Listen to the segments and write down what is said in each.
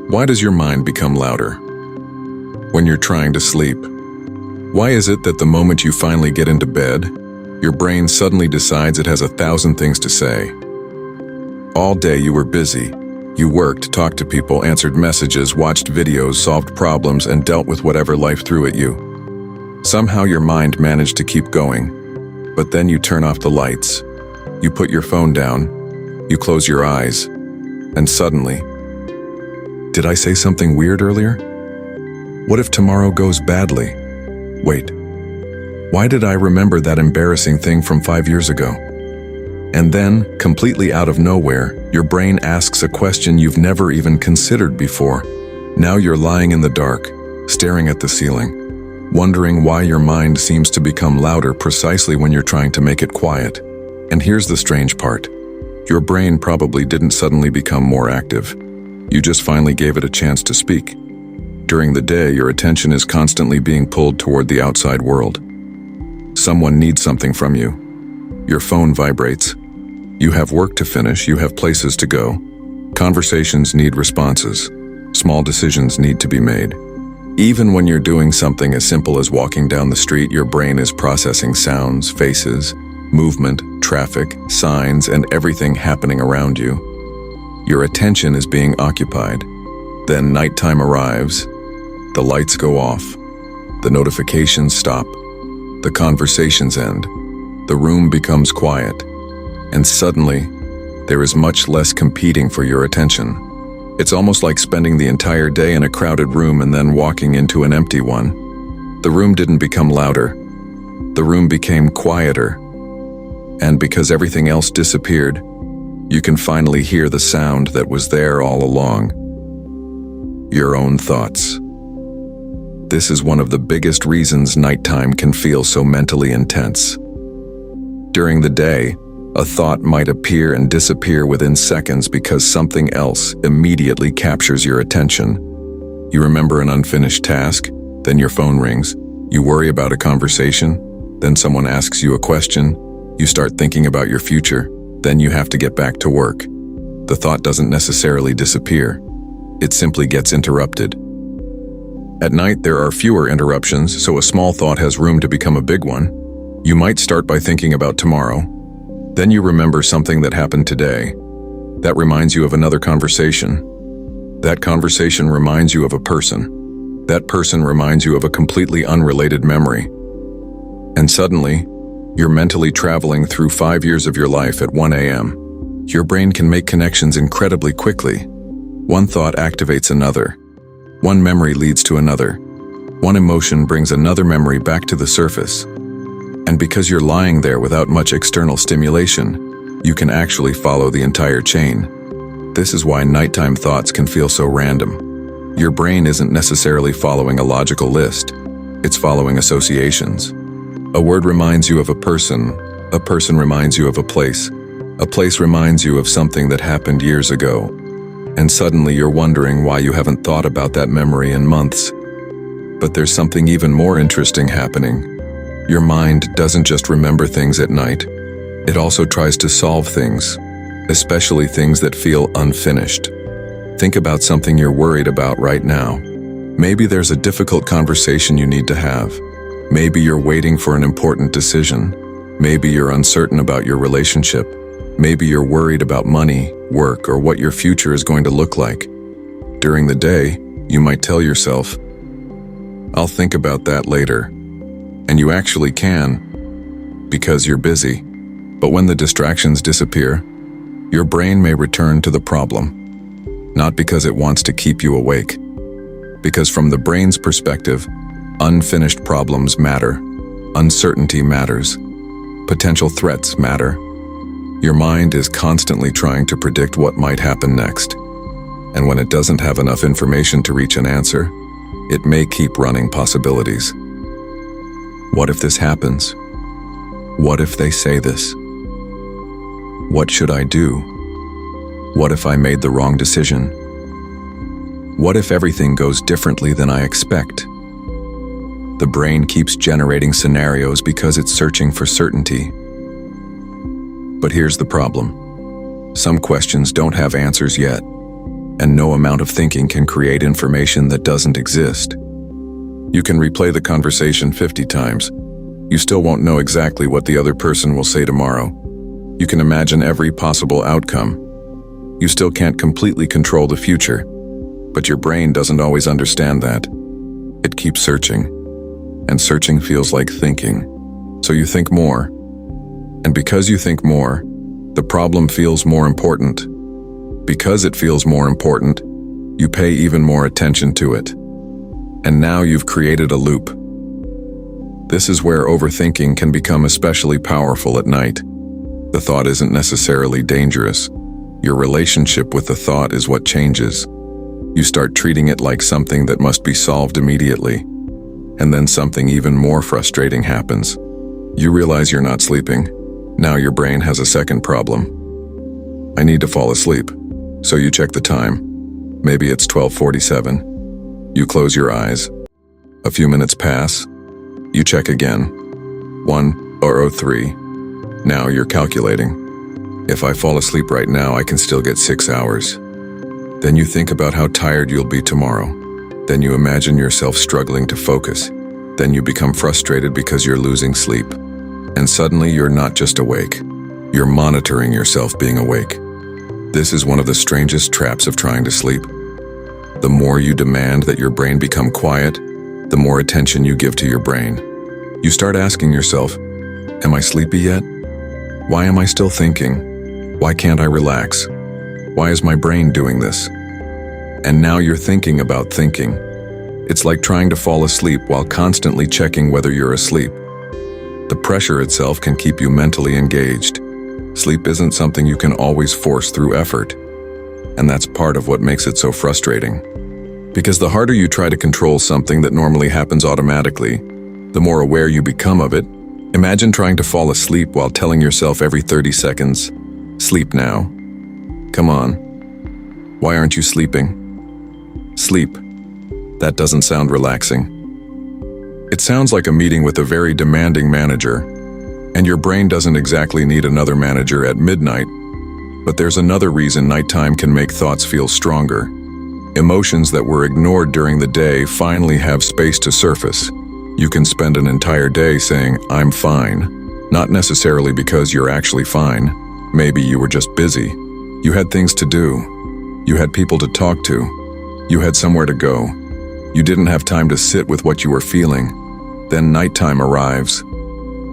Why does your mind become louder when you're trying to sleep? Why is it that the moment you finally get into bed, your brain suddenly decides it has 1,000 things to say? All day you were busy. You worked, talked to people, answered messages, watched videos, solved problems, and dealt with whatever life threw at you. Somehow your mind managed to keep going, but then you turn off the lights. You put your phone down, you close your eyes, and suddenly, did I say something weird earlier? What if tomorrow goes badly? Wait, why did I remember that embarrassing thing from 5 years ago? And then, completely out of nowhere, your brain asks a question you've never even considered before. Now you're lying in the dark, staring at the ceiling, wondering why your mind seems to become louder precisely when you're trying to make it quiet. And here's the strange part. Your brain probably didn't suddenly become more active. You just finally gave it a chance to speak. During the day, your attention is constantly being pulled toward the outside world. Someone needs something from you. Your phone vibrates. You have work to finish, you have places to go. Conversations need responses. Small decisions need to be made. Even when you're doing something as simple as walking down the street, your brain is processing sounds, faces, movement, traffic, signs, and everything happening around you. Your attention is being occupied. Then nighttime arrives, the lights go off, the notifications stop, the conversations end, the room becomes quiet, and suddenly, there is much less competing for your attention. It's almost like spending the entire day in a crowded room and then walking into an empty one. The room didn't become louder. The room became quieter. And because everything else disappeared, you can finally hear the sound that was there all along. Your own thoughts. This is one of the biggest reasons nighttime can feel so mentally intense. During the day, a thought might appear and disappear within seconds because something else immediately captures your attention. You remember an unfinished task, then your phone rings. You worry about a conversation, then someone asks you a question. You start thinking about your future. Then you have to get back to work. The thought doesn't necessarily disappear. It simply gets interrupted. At night, there are fewer interruptions, so a small thought has room to become a big one. You might start by thinking about tomorrow. Then you remember something that happened today. That reminds you of another conversation. That conversation reminds you of a person. That person reminds you of a completely unrelated memory. And suddenly, you're mentally traveling through 5 years of your life at 1 a.m. Your brain can make connections incredibly quickly. One thought activates another. One memory leads to another. One emotion brings another memory back to the surface. And because you're lying there without much external stimulation, you can actually follow the entire chain. This is why nighttime thoughts can feel so random. Your brain isn't necessarily following a logical list. It's following associations. A word reminds you of a person reminds you of a place reminds you of something that happened years ago, and suddenly you're wondering why you haven't thought about that memory in months. But there's something even more interesting happening. Your mind doesn't just remember things at night, it also tries to solve things, especially things that feel unfinished. Think about something you're worried about right now. Maybe there's a difficult conversation you need to have. Maybe you're waiting for an important decision. Maybe you're uncertain about your relationship. Maybe you're worried about money, work, or what your future is going to look like. During the day, you might tell yourself, "I'll think about that later." And you actually can, because you're busy. But when the distractions disappear, your brain may return to the problem. Not because it wants to keep you awake. Because from the brain's perspective, unfinished problems matter. Uncertainty matters. Potential threats matter. Your mind is constantly trying to predict what might happen next. And when it doesn't have enough information to reach an answer, it may keep running possibilities. What if this happens? What if they say this? What should I do? What if I made the wrong decision? What if everything goes differently than I expect? The brain keeps generating scenarios because it's searching for certainty. But here's the problem. Some questions don't have answers yet. and no amount of thinking can create information that doesn't exist. You can replay the conversation 50 times. You still won't know exactly what the other person will say tomorrow. You can imagine every possible outcome. You still can't completely control the future, but your brain doesn't always understand that. It keeps searching, and searching feels like thinking. So you think more. And because you think more, the problem feels more important. Because it feels more important, you pay even more attention to it. And now you've created a loop. This is where overthinking can become especially powerful at night. The thought isn't necessarily dangerous. Your relationship with the thought is what changes. You start treating it like something that must be solved immediately. And then something even more frustrating happens. You realize you're not sleeping. Now your brain has a second problem. I need to fall asleep. So you check the time. Maybe it's 12:47. You close your eyes. A few minutes pass. You check again. 1:03. Now you're calculating. If I fall asleep right now, I can still get 6 hours. Then you think about how tired you'll be tomorrow. Then you imagine yourself struggling to focus. Then you become frustrated because you're losing sleep. And suddenly you're not just awake. You're monitoring yourself being awake. This is one of the strangest traps of trying to sleep. The more you demand that your brain become quiet, the more attention you give to your brain. You start asking yourself, am I sleepy yet? Why am I still thinking? Why can't I relax? Why is my brain doing this? And now you're thinking about thinking. It's like trying to fall asleep while constantly checking whether you're asleep. The pressure itself can keep you mentally engaged. Sleep isn't something you can always force through effort. And that's part of what makes it so frustrating. Because the harder you try to control something that normally happens automatically, the more aware you become of it. Imagine trying to fall asleep while telling yourself every 30 seconds, sleep now. Come on. Why aren't you sleeping? Sleep. That doesn't sound relaxing. It sounds like a meeting with a very demanding manager, and your brain doesn't exactly need another manager at midnight, but there's another reason nighttime can make thoughts feel stronger. Emotions that were ignored during the day finally have space to surface. You can spend an entire day saying, I'm fine, not necessarily because you're actually fine. Maybe you were just busy. You had things to do. You had people to talk to. You had somewhere to go. You didn't have time to sit with what you were feeling. Then nighttime arrives,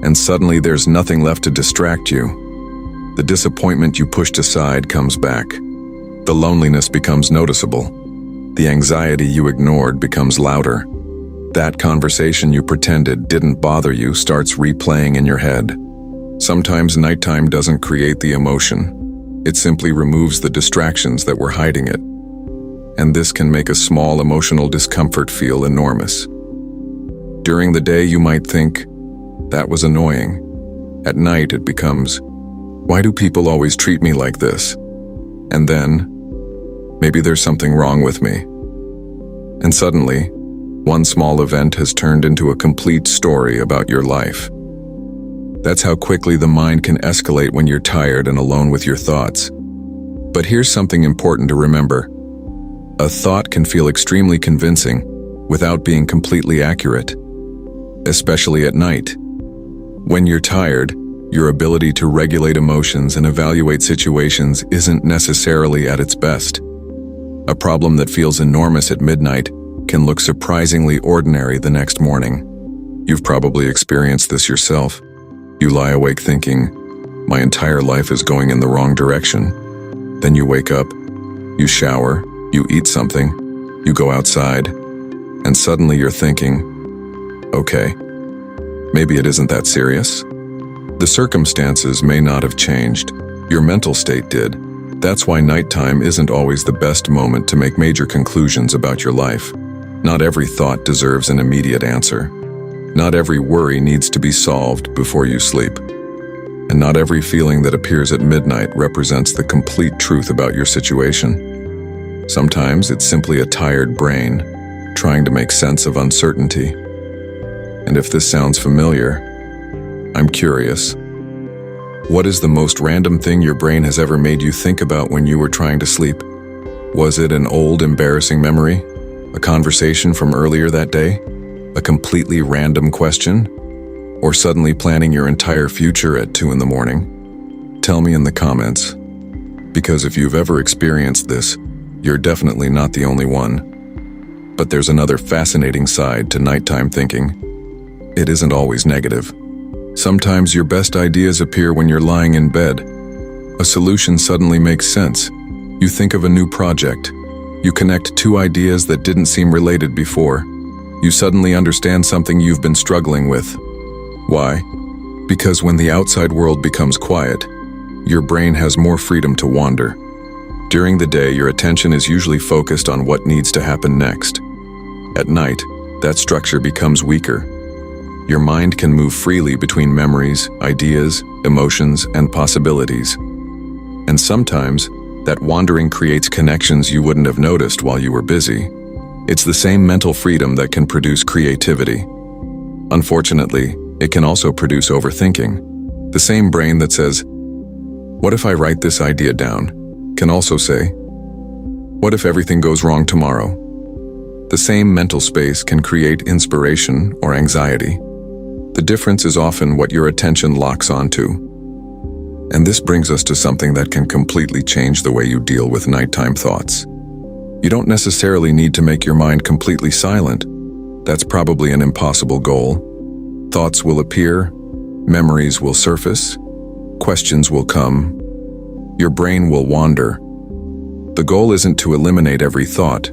and suddenly there's nothing left to distract you. The disappointment you pushed aside comes back. The loneliness becomes noticeable. The anxiety you ignored becomes louder. That conversation you pretended didn't bother you starts replaying in your head. Sometimes nighttime doesn't create the emotion. It simply removes the distractions that were hiding it. And this can make a small emotional discomfort feel enormous. During the day you might think, that was annoying. At night it becomes, why do people always treat me like this? And then, maybe there's something wrong with me. And suddenly, one small event has turned into a complete story about your life. That's how quickly the mind can escalate when you're tired and alone with your thoughts. But here's something important to remember. A thought can feel extremely convincing without being completely accurate, especially at night. When you're tired, your ability to regulate emotions and evaluate situations isn't necessarily at its best. A problem that feels enormous at midnight can look surprisingly ordinary the next morning. You've probably experienced this yourself. You lie awake thinking, my entire life is going in the wrong direction. Then you wake up, you shower, you eat something, you go outside, and suddenly you're thinking, okay, maybe it isn't that serious. The circumstances may not have changed. Your mental state did. That's why nighttime isn't always the best moment to make major conclusions about your life. Not every thought deserves an immediate answer. Not every worry needs to be solved before you sleep. And not every feeling that appears at midnight represents the complete truth about your situation. Sometimes it's simply a tired brain trying to make sense of uncertainty. And if this sounds familiar, I'm curious. What is the most random thing your brain has ever made you think about when you were trying to sleep? Was it an old, embarrassing memory? A conversation from earlier that day? A completely random question? Or suddenly planning your entire future at 2 in the morning? Tell me in the comments. Because if you've ever experienced this, you're definitely not the only one. But there's another fascinating side to nighttime thinking. It isn't always negative. Sometimes your best ideas appear when you're lying in bed. A solution suddenly makes sense. You think of a new project. You connect two ideas that didn't seem related before. You suddenly understand something you've been struggling with. Why? Because when the outside world becomes quiet, your brain has more freedom to wander. During the day, your attention is usually focused on what needs to happen next. At night, that structure becomes weaker. Your mind can move freely between memories, ideas, emotions, and possibilities. And sometimes, that wandering creates connections you wouldn't have noticed while you were busy. It's the same mental freedom that can produce creativity. Unfortunately, it can also produce overthinking. The same brain that says, "What if I write this idea down?" can also say, "What if everything goes wrong tomorrow?" The same mental space can create inspiration or anxiety. The difference is often what your attention locks onto. And this brings us to something that can completely change the way you deal with nighttime thoughts. You don't necessarily need to make your mind completely silent. That's probably an impossible goal. Thoughts will appear, memories will surface, questions will come, your brain will wander. The goal isn't to eliminate every thought.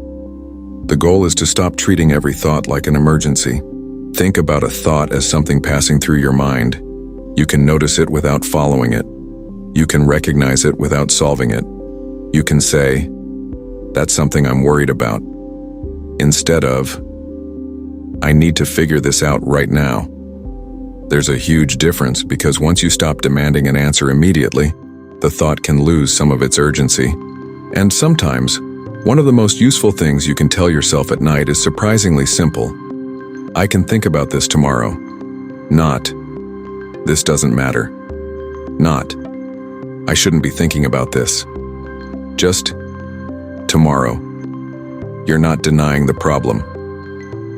The goal is to stop treating every thought like an emergency. Think about a thought as something passing through your mind. You can notice it without following it. You can recognize it without solving it. You can say, "That's something I'm worried about," instead of, "I need to figure this out right now." There's a huge difference because once you stop demanding an answer immediately, the thought can lose some of its urgency. And sometimes, one of the most useful things you can tell yourself at night is surprisingly simple. "I can think about this tomorrow." Not, "This doesn't matter." Not, "I shouldn't be thinking about this." Just, tomorrow. You're not denying the problem.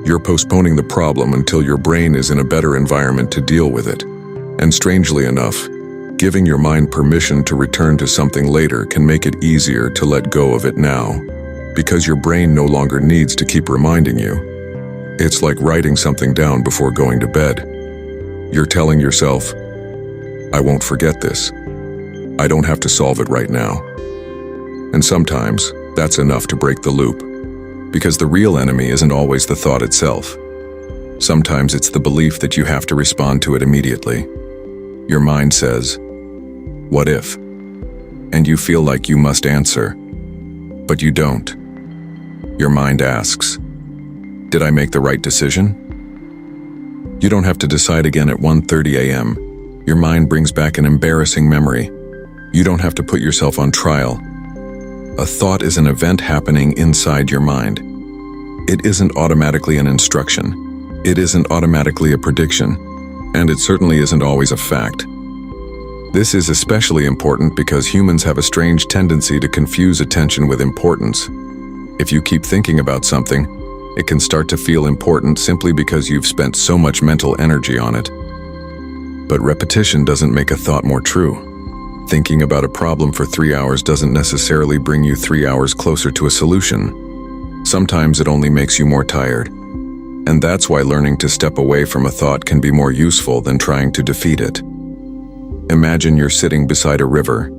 You're postponing the problem until your brain is in a better environment to deal with it. And strangely enough, giving your mind permission to return to something later can make it easier to let go of it now, because your brain no longer needs to keep reminding you. It's like writing something down before going to bed. You're telling yourself, "I won't forget this. I don't have to solve it right now." And sometimes, that's enough to break the loop. Because the real enemy isn't always the thought itself. Sometimes it's the belief that you have to respond to it immediately. Your mind says, "What if?" And you feel like you must answer. But you don't. Your mind asks, "Did I make the right decision?" You don't have to decide again at 1:30 a.m. Your mind brings back an embarrassing memory. You don't have to put yourself on trial. A thought is an event happening inside your mind. It isn't automatically an instruction. It isn't automatically a prediction. And it certainly isn't always a fact. This is especially important because humans have a strange tendency to confuse attention with importance. If you keep thinking about something, it can start to feel important simply because you've spent so much mental energy on it. But repetition doesn't make a thought more true. Thinking about a problem for 3 hours doesn't necessarily bring you 3 hours closer to a solution. Sometimes it only makes you more tired. And that's why learning to step away from a thought can be more useful than trying to defeat it. Imagine you're sitting beside a river.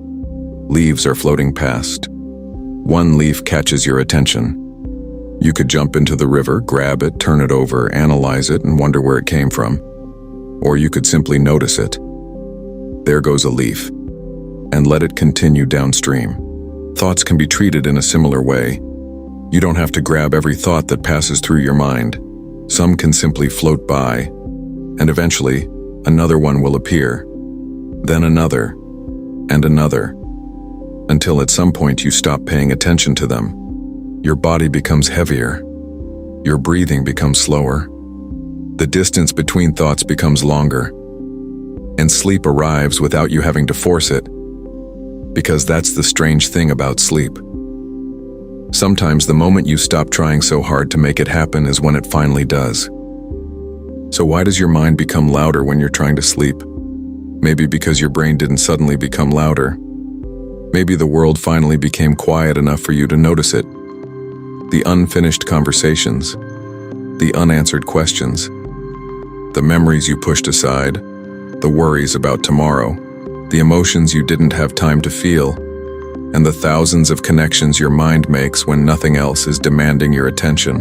Leaves are floating past. One leaf catches your attention. You could jump into the river, grab it, turn it over, analyze it, and wonder where it came from. Or you could simply notice it. There goes a leaf. And let it continue downstream. Thoughts can be treated in a similar way. You don't have to grab every thought that passes through your mind. Some can simply float by, and eventually, another one will appear. Then another, and another, until at some point you stop paying attention to them. Your body becomes heavier. Your breathing becomes slower. The distance between thoughts becomes longer. And sleep arrives without you having to force it. Because that's the strange thing about sleep. Sometimes the moment you stop trying so hard to make it happen is when it finally does. So why does your mind become louder when you're trying to sleep? Maybe because your brain didn't suddenly become louder. Maybe the world finally became quiet enough for you to notice it. The unfinished conversations, the unanswered questions, the memories you pushed aside, the worries about tomorrow, the emotions you didn't have time to feel, and the thousands of connections your mind makes when nothing else is demanding your attention.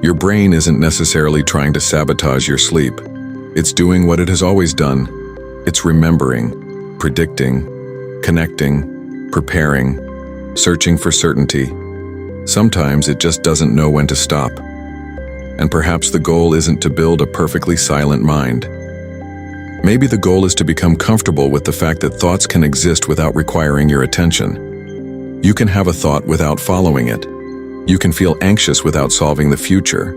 Your brain isn't necessarily trying to sabotage your sleep. It's doing what it has always done. It's remembering, predicting, connecting, preparing, searching for certainty. Sometimes it just doesn't know when to stop. And perhaps the goal isn't to build a perfectly silent mind. Maybe the goal is to become comfortable with the fact that thoughts can exist without requiring your attention. You can have a thought without following it. You can feel anxious without solving the future.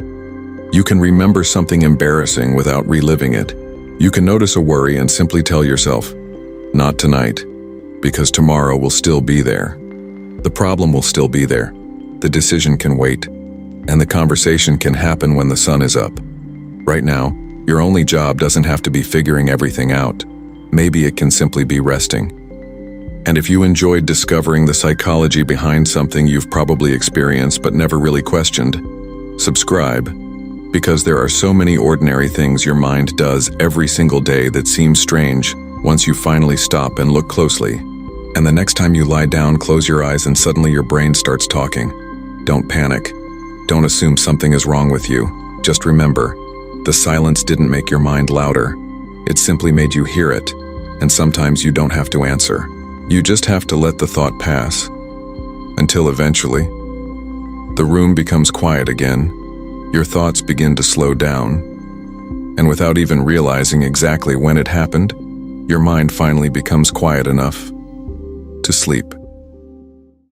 You can remember something embarrassing without reliving it. You can notice a worry and simply tell yourself, "Not tonight," because tomorrow will still be there. The problem will still be there. The decision can wait. And the conversation can happen when the sun is up. Right now, your only job doesn't have to be figuring everything out. Maybe it can simply be resting. And if you enjoyed discovering the psychology behind something you've probably experienced but never really questioned, subscribe, because there are so many ordinary things your mind does every single day that seem strange once you finally stop and look closely. And the next time you lie down, close your eyes and suddenly your brain starts talking. Don't panic. Don't assume something is wrong with you. Just remember, the silence didn't make your mind louder. It simply made you hear it. And sometimes you don't have to answer. You just have to let the thought pass. Until eventually, the room becomes quiet again. Your thoughts begin to slow down. And without even realizing exactly when it happened, your mind finally becomes quiet enough to sleep.